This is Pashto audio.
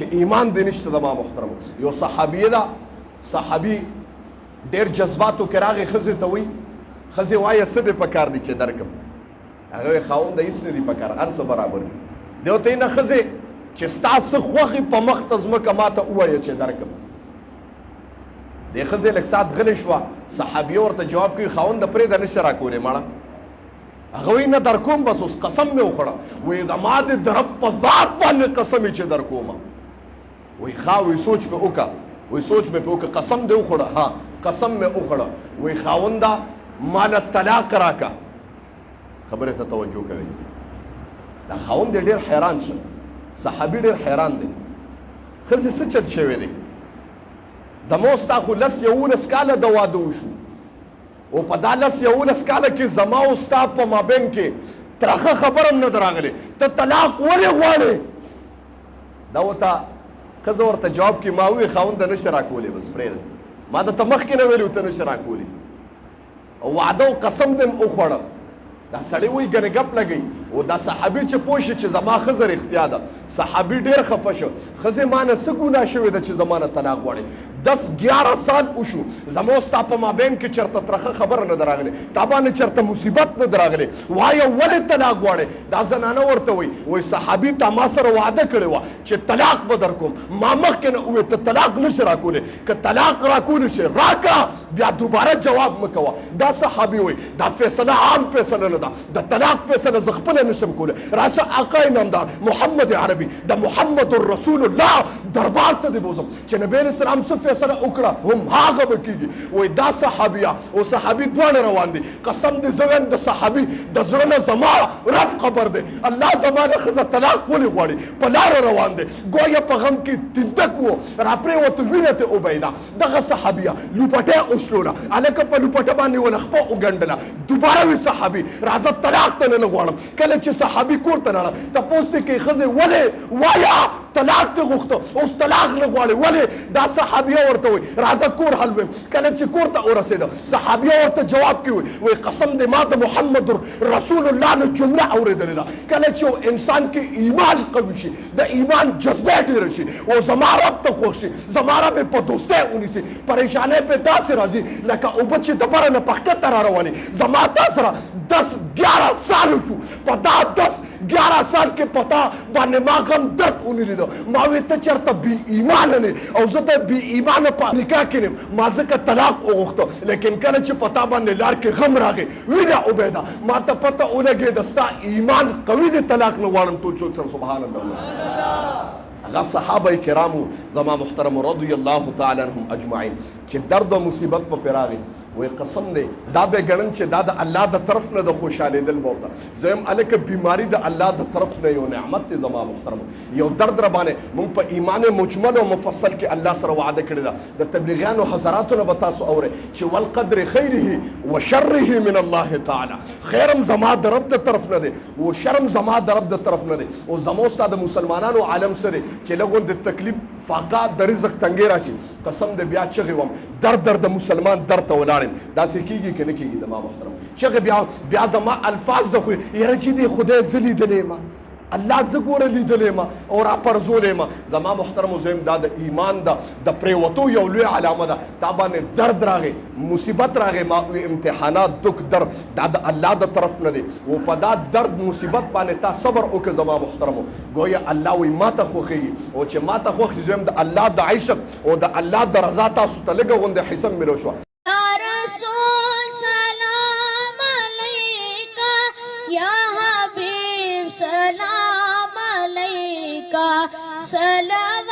چې ایمان دې نشته زما محترم. یو صحابیه ده، صحابي ډېر جذباتو کې راغی، ښځې ته وایي، ښځې وایه څه دې پکار دي چې درکړم؟ هغه وایي خاونده هېڅ نه دي پکار، هر څه برابر دي. دی ورته نه ښځې چې ستا څه خوښې په مخ ته ځمکه ما ته ووایه چې درکړم. دې ښځې لږ ساعت غلې شوه، صحابیه ورته جواب کوي خاونده پرېږده نشې راکولې مړه. هغه وایي نه در کوم، بس اوس قسم مې وخوړه، وایي زما د رب په ذات باندې قسم یې چې در کومه. وایي ښه، وایي سوچ مې وکړه، وایي سوچ مې پې وکړه، قسم دې وخوړه؟ ها قسم مې وخوړه. وایي خاونده ما له طلاق راکړه. خبرې ته توجه کوئ. دا خاوند ډېر حیران شه، صحابي ډېر حیران دی. ښځې څه چت شوی دی؟ زما ستا خو 10-11 کاله د واده وشو، او په دا 10-11 کاله کې زما او ستا په مابین کې ترخه خبره هم نه ده راغلې، ته طلاق ولې غواړې؟ دا ورته ښځه ورته جواب کړي، ما وویل خاونده نشي راکولی، بس پرېږده، ما درته مخکې نه ویلي ته نشي راکولی، واده او قسم دې م وخوړه. دا سړی وایي ګنې ګپ لګوي. او دا صحابي چې پوه شي چې زما ښځه رښتیا ده، صحابي ډېر خفه شو، ښځې ما نه څه ګناه شوې ده چې زما نه طلاق غواړې؟ 10-11 سال وشو، زما او ستا په مابین کې چېرته ترخه خبره نه ده راغلې، تا باندې چېرته مصیبت نه ده راغلی، وایه ولې طلاق غواړې؟ دا زنانه ورته وایي، وایي صحابي تا ما سره وعده کړې وه چې طلاق به در کوم، ما مخکې نه وویل ته طلاق نشي راکولی، که طلاق راکولی شي راکړه، بیا دوباره جواب مه کوه. دا صحابي وایي دا فیصله عام فیصله نه ده، د طلاق فیصله زه خپله نشم کولی. راشه آقا نامدار محمد عربي د محمد رسول الله دربار ته دې بوځم چې نبی علیه السلام څه فیصله وکړه هم هغه به کېږي. وایي دا صحابیه او صحابي دواړه روان دي، قسم دې زه وایم د صحابي د زړه نه زما رب خبر دی، الله زما نه ښځه طلاق ولې غواړي، په لاره روان دی، ګویا په غم کې تندک و، راپرېوته وینه ترې وبهېده. دغه صحابیه لوپټۍ وشلوله، هلکه په لوپټه باندې ونه خپه وګنډله. دوباره وي صحابي راځه طلاق ته نه غواړم. کله چې صحابي کور ته لاړه، تپوس ترې کوي ښځې ولې؟ وایه طلاق دې غوښته، اوس طلاق نه غواړې ولې؟ دا صحابیه ورته وایي راځه کور حل ویم. کله چې کور ته ورسېده، صحابیه ورته جواب کوي، وایي قسم دې ما د محمد رسول الله نه جمله اورېدلې ده. کله چې یو انسان کې ایمان قوي شي، د ایمان جذبه ډېره شي، او زما رب ته خوښ شي، زما رب یې په دوستۍ ونیسي، پریشانۍ پې داسې راځي لکه اوبه چې د بره نه پښکته را روانې. زما تا سره 10-11 سال وشو، په دا 10-11 سال کې پتا باندې ما غم درد ونې لیده. ما وی ته چېرته بې ایمانه نه، او زه ته بې ایمانه په نکاح کې نیم، ما ځکه طلاق وغوښته. لیکن کله چې پتا باندې لار کې غم راغی، وینه وبهېده، ما ته پته ولګېده ستا ایمان قوي دی، طلاق نه غواړم. تو چوک سره سبحان الله. هغه صحابه کرامو زما محترم رضی الله تعالی عنهم اجمعین چې درد او مصیبت په راغی، وای قسم دی دا به ګڼم چې دا د الله د طرف نه د خوشحالېدل به ورته. زم الکه بیماری د الله د طرف نه یو نعمت دی زما محترم، یو درد را باندې موږ په ایمان مجمل او مفصل کې الله سره وعده کړې ده. د تبلیغیانو حضراتو نه به تاسو اورئ چې والقدر خیره و شره من الله تعالی، خیرم زما د رب د طرف نه دی او شرم زما د رب د طرف نه دی. او زمو ستا د مسلمانانو عالم سره چې لږ د تکلیف فاقا د رزق تنګې راشي، قسم دې بیا چغې وم درد د مسلمان درد ته ولاړم. داسې کېږي که نه کېږي زما محترم؟ چغې بیا زما الفاظ د خو یاره چې دې خدای زه لیدلی یم، الله زه ګوره لیدلی یم او راپرزولی یم. زما محترم وزیم دا د ایمان د پرېوتو یو لوی علامه ده. تا باندې درد راغی، مصیبت راغی، ما امتحانات دک درد دا د الله د طرف نه دی. او په دا درد مصیبت باندې تا صبر وکړه زما محترمو، ګویا الله وایي ما ته خوښېږي. او چې ما ته خوښ شي زم د الله د عشق او د الله د رضا تاسو ته لږه غوندې حصه ملو شوه. سلام علیکا سلام